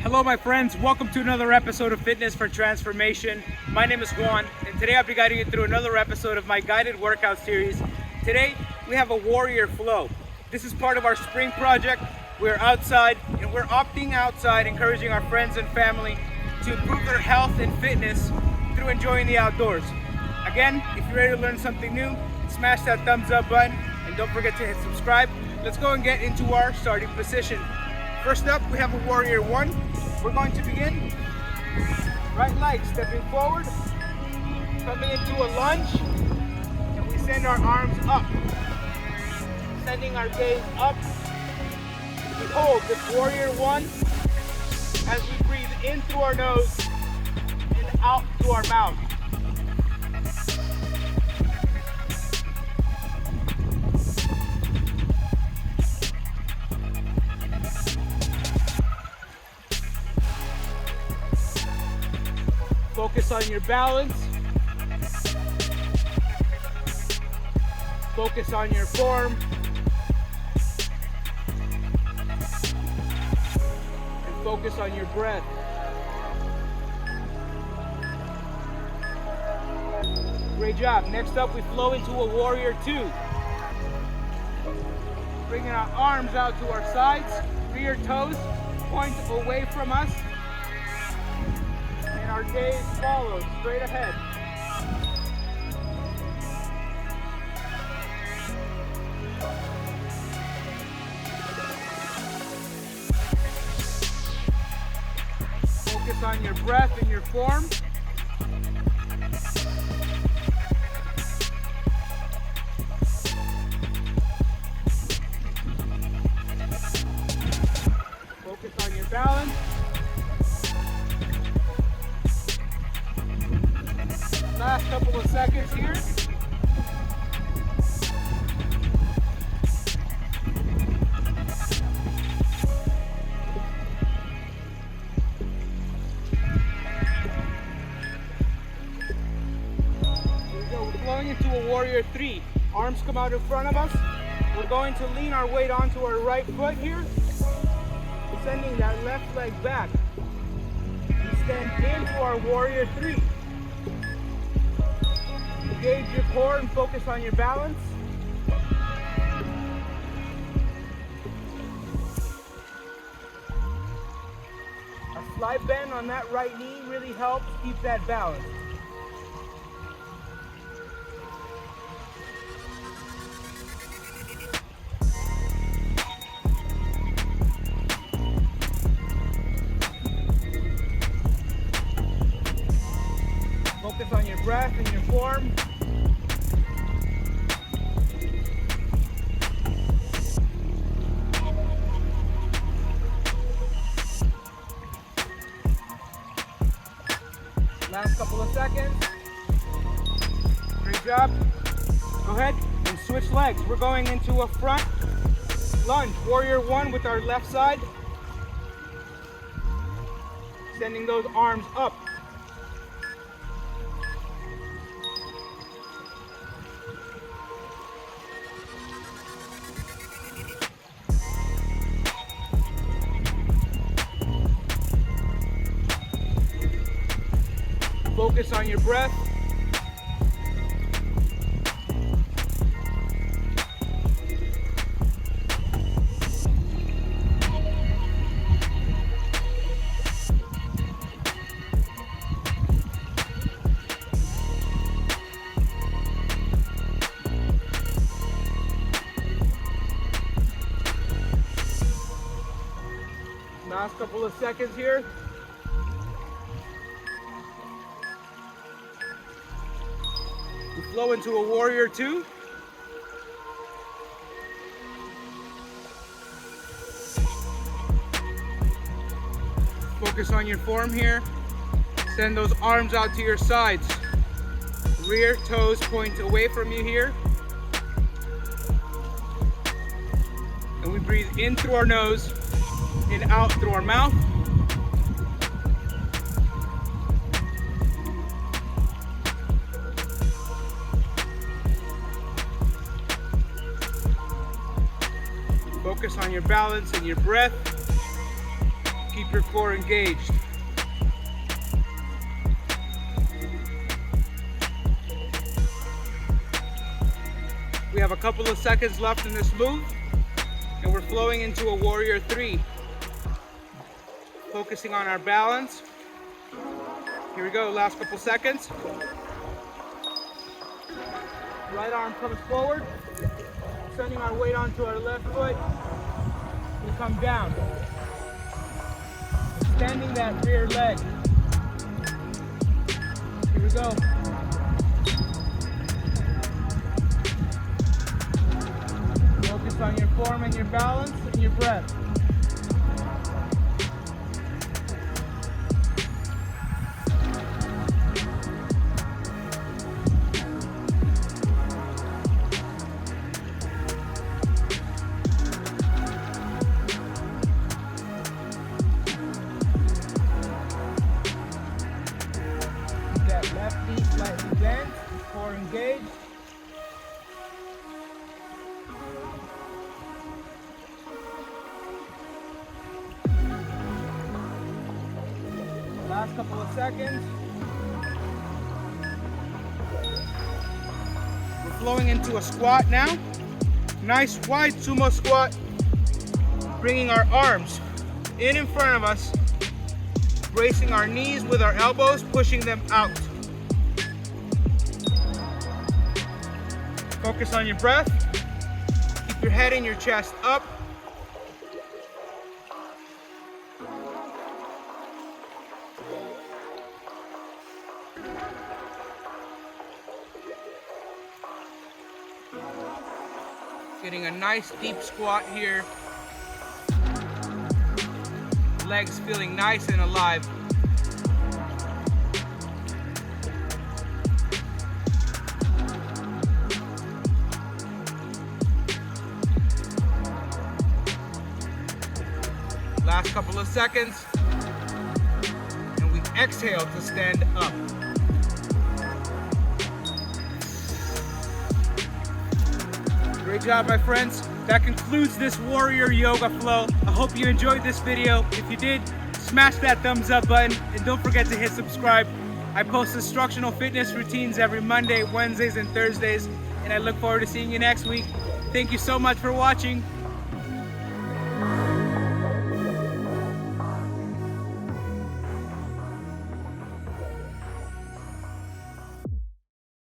Hello my friends, welcome to another episode of Fitness for Transformation. My name is Juan, and today I'll be guiding you through another episode of my guided workout series. Today we have a warrior flow. This is part of our spring project. We're outside and we're opting outside, encouraging our friends and family to improve their health and fitness through enjoying the outdoors. Again, if you're ready to learn something new, smash that thumbs up button and don't forget to hit subscribe. Let's go and get into our starting position. First up, we have a warrior one. We're going to begin right leg stepping forward, coming into a lunge, and we send our arms up, sending our gaze up. We hold this warrior one as we breathe in through our nose and out through our mouth. Focus on your balance. Focus on your form. And focus on your breath. Great job. Next up, we flow into a warrior two. Bringing our arms out to our sides, rear toes point away from us. Our gaze follows straight ahead. Focus on your breath and your form. Focus on your balance. Last couple of seconds here. Here we go. We're flowing into a warrior three. Arms come out in front of us. We're going to lean our weight onto our right foot here, sending that left leg back. We stand into our warrior three. Engage your core and focus on your balance. A slight bend on that right knee really helps keep that balance. Focus on your breath and your form. Last couple of seconds. Great job. Go ahead and switch legs. We're going into a front lunge. Warrior one with our left side. Sending those arms up. Focus on your breath. Last couple of seconds here. We flow into a warrior two. Focus on your form here. Send those arms out to your sides. Rear toes point away from you here. And we breathe in through our nose and out through our mouth. Focus on your balance and your breath. Keep keep your core engaged. We have a couple of seconds left in this move, and we're flowing into a warrior 3. Focusing on our balance. Here we go, last couple seconds. Right arm comes forward, sending our weight onto our left foot. We come down, extending that rear leg. Here we go. Focus on your form and your balance and your breath. Left knee slightly bent, core engaged. Last couple of seconds. We're flowing into a squat now. Nice wide sumo squat. Bringing our arms in front of us. Bracing our knees with our elbows, pushing them out. Focus on your breath. Keep your head and your chest up. Getting a nice deep squat here. Legs feeling nice and alive. Last couple of seconds, and we exhale to stand up. Great job, my friends. That concludes this warrior yoga flow. I hope you enjoyed this video. If you did, smash that thumbs up button, and don't forget to hit subscribe. I post instructional fitness routines every Monday, Wednesdays, and Thursdays, and I look forward to seeing you next week. Thank you so much for watching.